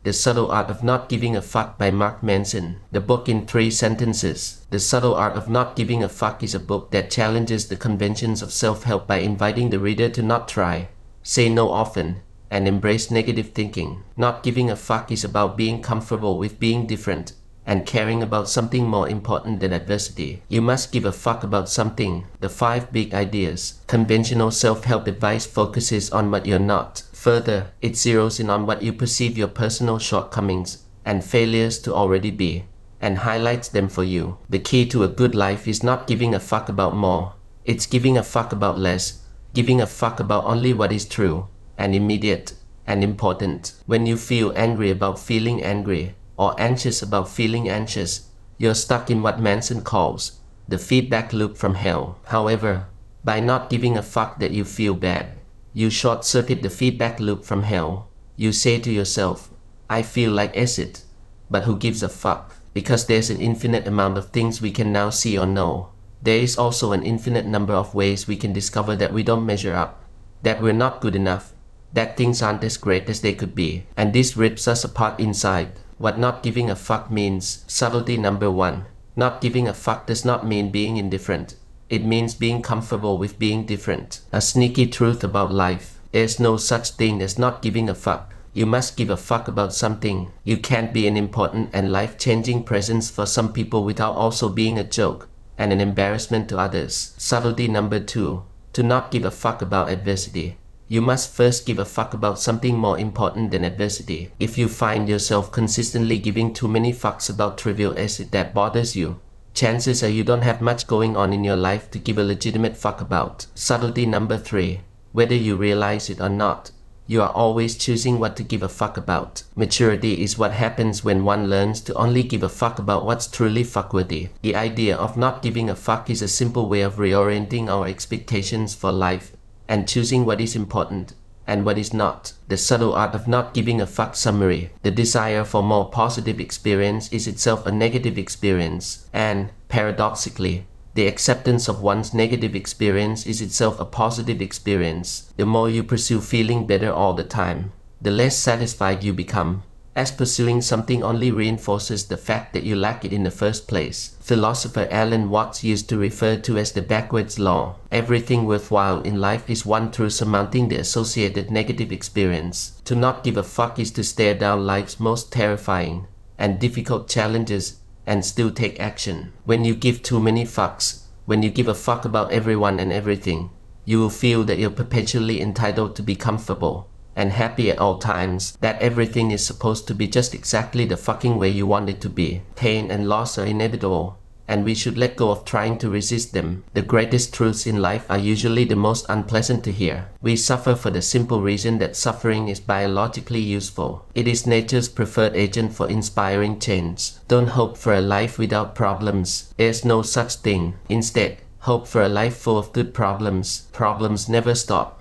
The Subtle Art of Not Giving a Fuck by Mark Manson. The book in 3 sentences. The Subtle Art of Not Giving a Fuck is a book that challenges the conventions of self-help by inviting the reader to not try, say no often, and embrace negative thinking. Not giving a fuck is about being comfortable with being different and caring about something more important than adversity. You must give a fuck about something. The 5 big ideas. Conventional self-help advice focuses on what you're not. Further, it zeroes in on what you perceive your personal shortcomings and failures to already be, and highlights them for you. The key to a good life is not giving a fuck about more. It's giving a fuck about less, giving a fuck about only what is true, and immediate, and important. When you feel angry about feeling angry, or anxious about feeling anxious, you're stuck in what Manson calls the feedback loop from hell. However, by not giving a fuck that you feel bad, you short-circuit the feedback loop from hell. You say to yourself, I feel like acid, but who gives a fuck? Because there's an infinite amount of things we can now see or know. There is also an infinite number of ways we can discover that we don't measure up, that we're not good enough, that things aren't as great as they could be, and this rips us apart inside. What not giving a fuck means. Subtlety number 1. Not giving a fuck does not mean being indifferent. It means being comfortable with being different. A sneaky truth about life. There's no such thing as not giving a fuck. You must give a fuck about something. You can't be an important and life-changing presence for some people without also being a joke and an embarrassment to others. Subtlety number 2. To not give a fuck about adversity. You must first give a fuck about something more important than adversity. If you find yourself consistently giving too many fucks about trivial acid that bothers you, chances are you don't have much going on in your life to give a legitimate fuck about. Subtlety number 3. Whether you realize it or not, you are always choosing what to give a fuck about. Maturity is what happens when one learns to only give a fuck about what's truly fuckworthy. The idea of not giving a fuck is a simple way of reorienting our expectations for life and choosing what is important and what is not. The Subtle Art of Not Giving a Fuck summary. The desire for more positive experience is itself a negative experience, and, paradoxically, the acceptance of one's negative experience is itself a positive experience. The more you pursue feeling better all the time, the less satisfied you become, as pursuing something only reinforces the fact that you lack it in the first place. Philosopher Alan Watts used to refer to as the backwards law. Everything worthwhile in life is won through surmounting the associated negative experience. To not give a fuck is to stare down life's most terrifying and difficult challenges and still take action. When you give too many fucks, when you give a fuck about everyone and everything, you will feel that you're perpetually entitled to be comfortable and happy at all times, that everything is supposed to be just exactly the fucking way you want it to be. Pain and loss are inevitable, and we should let go of trying to resist them. The greatest truths in life are usually the most unpleasant to hear. We suffer for the simple reason that suffering is biologically useful. It is nature's preferred agent for inspiring change. Don't hope for a life without problems. There's no such thing. Instead, hope for a life full of good problems. Problems never stop.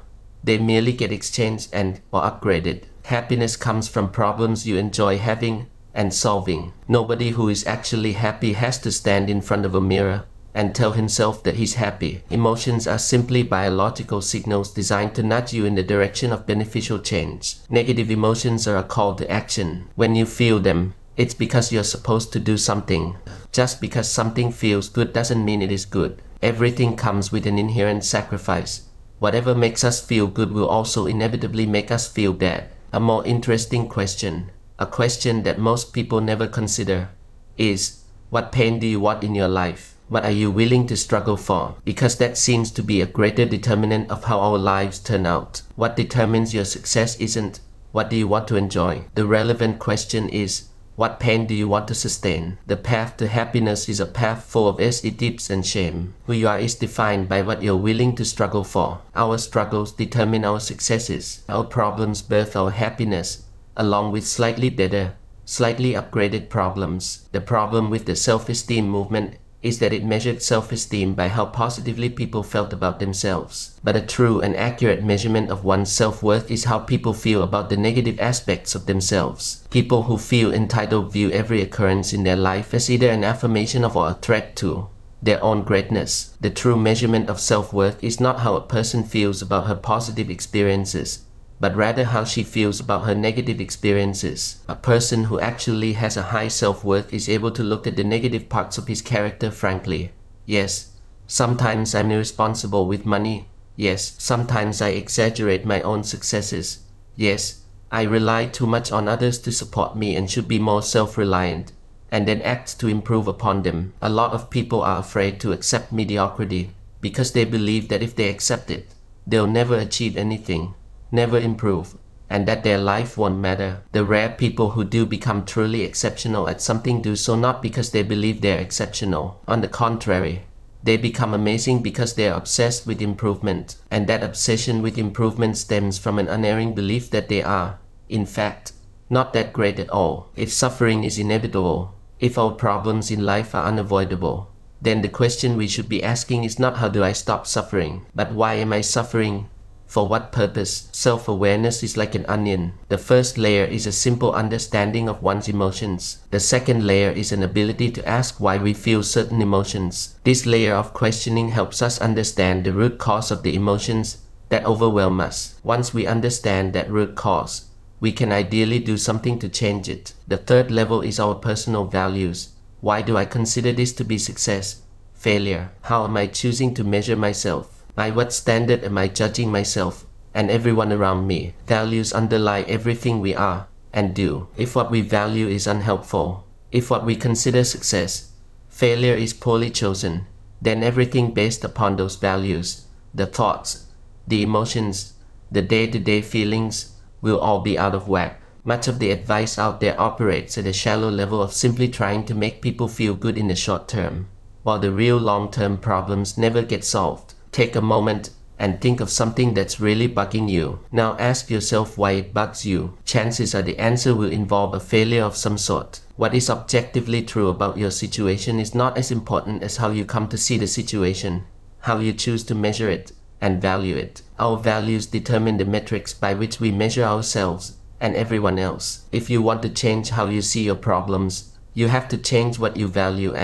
They merely get exchanged or upgraded. Happiness comes from problems you enjoy having and solving. Nobody who is actually happy has to stand in front of a mirror and tell himself that he's happy. Emotions are simply biological signals designed to nudge you in the direction of beneficial change. Negative emotions are a call to action. When you feel them, it's because you're supposed to do something. Just because something feels good doesn't mean it is good. Everything comes with an inherent sacrifice. Whatever makes us feel good will also inevitably make us feel bad. A more interesting question, a question that most people never consider, is, what pain do you want in your life? What are you willing to struggle for? Because that seems to be a greater determinant of how our lives turn out. What determines your success isn't, what do you want to enjoy? The relevant question is, what pain do you want to sustain? The path to happiness is a path full of dips and shame. Who you are is defined by what you're willing to struggle for. Our struggles determine our successes. Our problems birth our happiness, along with slightly better, slightly upgraded problems. The problem with the self-esteem movement is that it measured self-esteem by how positively people felt about themselves. But a true and accurate measurement of one's self-worth is how people feel about the negative aspects of themselves. People who feel entitled view every occurrence in their life as either an affirmation of or a threat to their own greatness. The true measurement of self-worth is not how a person feels about her positive experiences, but rather how she feels about her negative experiences. A person who actually has a high self-worth is able to look at the negative parts of his character frankly. Yes, sometimes I'm irresponsible with money. Yes, sometimes I exaggerate my own successes. Yes, I rely too much on others to support me and should be more self-reliant, and then act to improve upon them. A lot of people are afraid to accept mediocrity because they believe that if they accept it, they'll never achieve anything, never improve, and that their life won't matter. The rare people who do become truly exceptional at something do so not because they believe they're exceptional. On the contrary, they become amazing because they are obsessed with improvement, and that obsession with improvement stems from an unerring belief that they are, in fact, not that great at all. If suffering is inevitable, if our problems in life are unavoidable, then the question we should be asking is not how do I stop suffering, but why am I suffering? For what purpose? Self-awareness is like an onion. The first layer is a simple understanding of one's emotions. The second layer is an ability to ask why we feel certain emotions. This layer of questioning helps us understand the root cause of the emotions that overwhelm us. Once we understand that root cause, we can ideally do something to change it. The third level is our personal values. Why do I consider this to be success? Failure? How am I choosing to measure myself? By what standard am I judging myself and everyone around me? Values underlie everything we are and do. If what we value is unhelpful, if what we consider success, failure is poorly chosen, then everything based upon those values, the thoughts, the emotions, the day-to-day feelings, will all be out of whack. Much of the advice out there operates at a shallow level of simply trying to make people feel good in the short term, while the real long-term problems never get solved. Take a moment and think of something that's really bugging you. Now ask yourself why it bugs you. Chances are the answer will involve a failure of some sort. What is objectively true about your situation is not as important as how you come to see the situation, how you choose to measure it and value it. Our values determine the metrics by which we measure ourselves and everyone else. If you want to change how you see your problems, you have to change what you value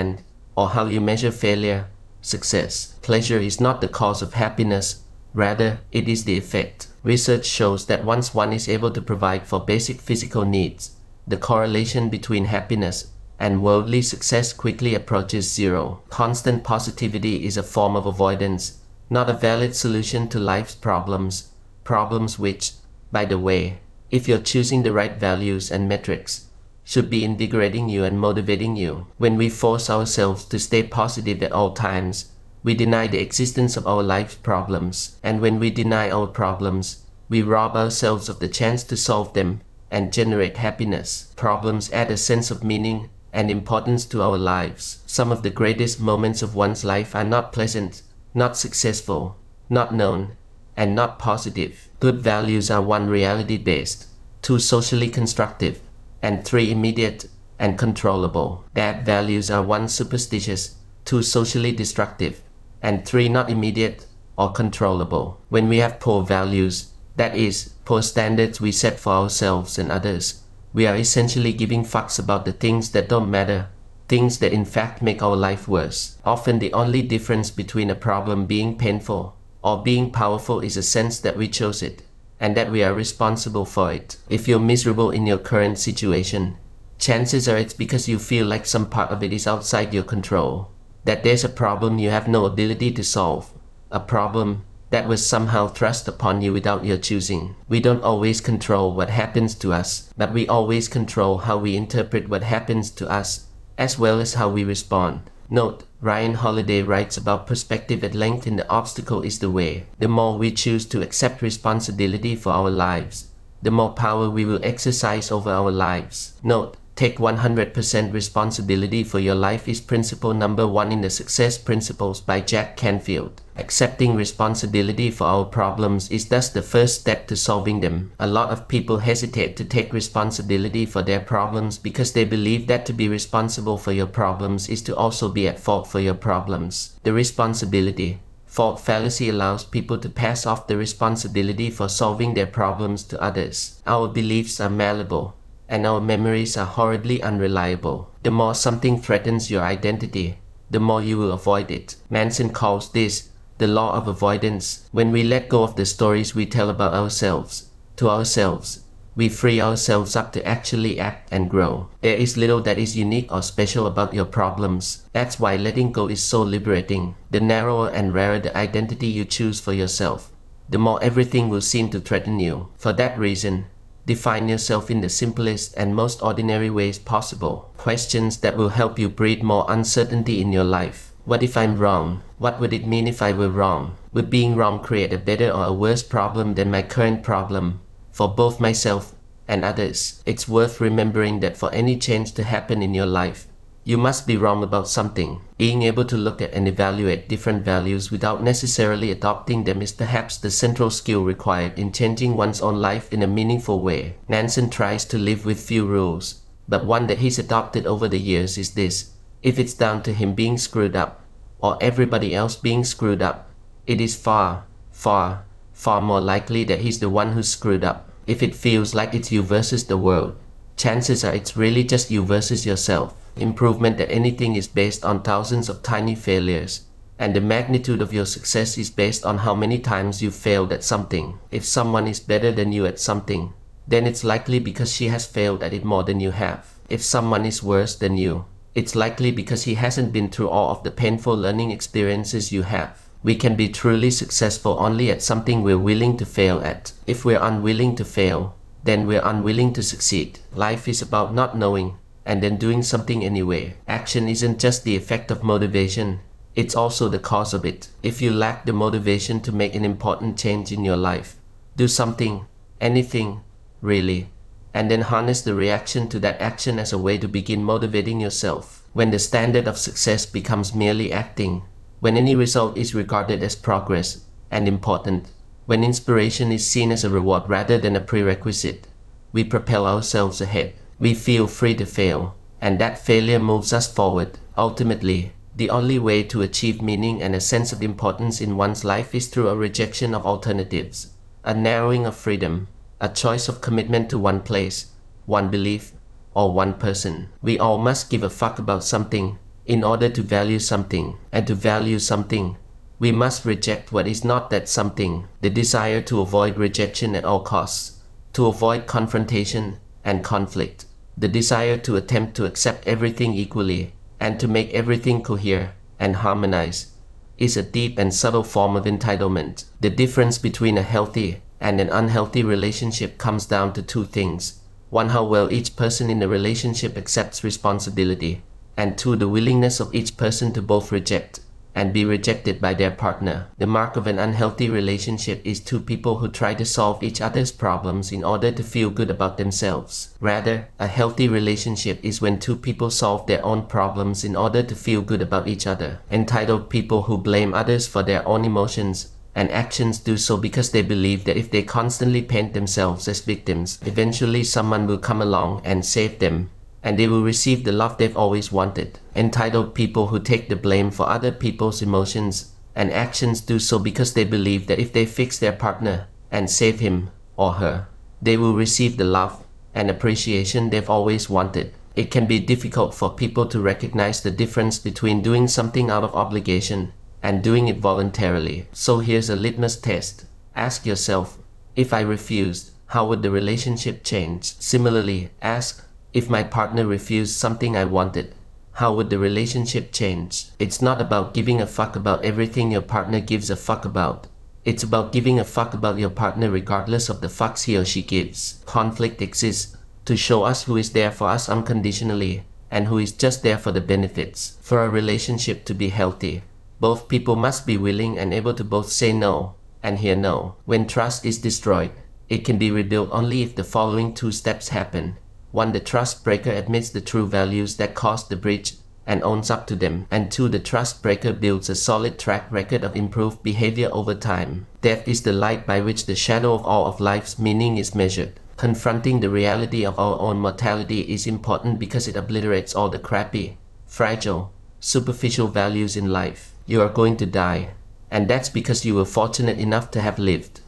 or how you measure failure. Success. Pleasure is not the cause of happiness, rather, it is the effect. Research shows that once one is able to provide for basic physical needs, the correlation between happiness and worldly success quickly approaches zero. Constant positivity is a form of avoidance, not a valid solution to life's problems which, by the way, if you're choosing the right values and metrics, should be invigorating you and motivating you. When we force ourselves to stay positive at all times, we deny the existence of our life's problems. And when we deny our problems, we rob ourselves of the chance to solve them and generate happiness. Problems add a sense of meaning and importance to our lives. Some of the greatest moments of one's life are not pleasant, not successful, not known, and not positive. Good values are 1, reality-based, 2, socially constructive, and 3, immediate and controllable. Bad values are 1, superstitious, 2, socially destructive, and 3, not immediate or controllable. When we have poor values, that is, poor standards we set for ourselves and others, we are essentially giving fucks about the things that don't matter, things that in fact make our life worse. Often the only difference between a problem being painful or being powerful is a sense that we chose it, and that we are responsible for it. If you're miserable in your current situation, chances are it's because you feel like some part of it is outside your control, that there's a problem you have no ability to solve, a problem that was somehow thrust upon you without your choosing. We don't always control what happens to us, but we always control how we interpret what happens to us, as well as how we respond. Note, Ryan Holiday writes about perspective at length in The Obstacle is the Way. The more we choose to accept responsibility for our lives, the more power we will exercise over our lives. Note, take 100% responsibility for your life is principle number 1 in the Success Principles by Jack Canfield. Accepting responsibility for our problems is thus the first step to solving them. A lot of people hesitate to take responsibility for their problems because they believe that to be responsible for your problems is to also be at fault for your problems. The responsibility fault fallacy allows people to pass off the responsibility for solving their problems to others. Our beliefs are malleable, and our memories are horridly unreliable. The more something threatens your identity, the more you will avoid it. Manson calls this the law of avoidance. When we let go of the stories we tell about ourselves, to ourselves. We free ourselves up to actually act and grow. There is little that is unique or special about your problems. That's why letting go is so liberating. The narrower and rarer the identity you choose for yourself, the more everything will seem to threaten you. For that reason, define yourself in the simplest and most ordinary ways possible. Questions that will help you breed more uncertainty in your life. What if I'm wrong? What would it mean if I were wrong? Would being wrong create a better or a worse problem than my current problem? For both myself and others, it's worth remembering that for any change to happen in your life, you must be wrong about something. Being able to look at and evaluate different values without necessarily adopting them is perhaps the central skill required in changing one's own life in a meaningful way. Manson tries to live with few rules, but one that he's adopted over the years is this: if it's down to him being screwed up, or everybody else being screwed up, it is far, far, far more likely that he's the one who's screwed up. If it feels like it's you versus the world, chances are it's really just you versus yourself. Improvement at anything is based on thousands of tiny failures, and the magnitude of your success is based on how many times you failed at something. If someone is better than you at something, then it's likely because she has failed at it more than you have. If someone is worse than you, it's likely because he hasn't been through all of the painful learning experiences you have. We can be truly successful only at something we're willing to fail at. If we're unwilling to fail, then we're unwilling to succeed. Life is about not knowing and then doing something anyway. Action isn't just the effect of motivation, it's also the cause of it. If you lack the motivation to make an important change in your life, do something, anything, really, and then harness the reaction to that action as a way to begin motivating yourself. When the standard of success becomes merely acting, when any result is regarded as progress and important, when inspiration is seen as a reward rather than a prerequisite, we propel ourselves ahead. We feel free to fail, and that failure moves us forward. Ultimately, the only way to achieve meaning and a sense of importance in one's life is through a rejection of alternatives, a narrowing of freedom, a choice of commitment to one place, one belief, or one person. We all must give a fuck about something in order to value something, and to value something, we must reject what is not that something. The desire to avoid rejection at all costs, to avoid confrontation and conflict, the desire to attempt to accept everything equally and to make everything cohere and harmonize, is a deep and subtle form of entitlement. The difference between a healthy and an unhealthy relationship comes down to two things: one, how well each person in the relationship accepts responsibility, and two, the willingness of each person to both reject and be rejected by their partner. The mark of an unhealthy relationship is two people who try to solve each other's problems in order to feel good about themselves. Rather, a healthy relationship is when two people solve their own problems in order to feel good about each other. Entitled people who blame others for their own emotions and actions do so because they believe that if they constantly paint themselves as victims, eventually someone will come along and save them, and they will receive the love they've always wanted. Entitled people who take the blame for other people's emotions and actions do so because they believe that if they fix their partner and save him or her, they will receive the love and appreciation they've always wanted. It can be difficult for people to recognize the difference between doing something out of obligation and doing it voluntarily. So here's a litmus test. Ask yourself, if I refused, how would the relationship change? Similarly, ask, if my partner refused something I wanted, how would the relationship change? It's not about giving a fuck about everything your partner gives a fuck about. It's about giving a fuck about your partner regardless of the fucks he or she gives. Conflict exists to show us who is there for us unconditionally and who is just there for the benefits. For a relationship to be healthy, both people must be willing and able to both say no and hear no. When trust is destroyed, it can be rebuilt only if the following two steps happen. 1. The trust breaker admits the true values that caused the breach and owns up to them. And 2. The trust breaker builds a solid track record of improved behavior over time. Death is the light by which the shadow of all of life's meaning is measured. Confronting the reality of our own mortality is important because it obliterates all the crappy, fragile, superficial values in life. You are going to die, and that's because you were fortunate enough to have lived.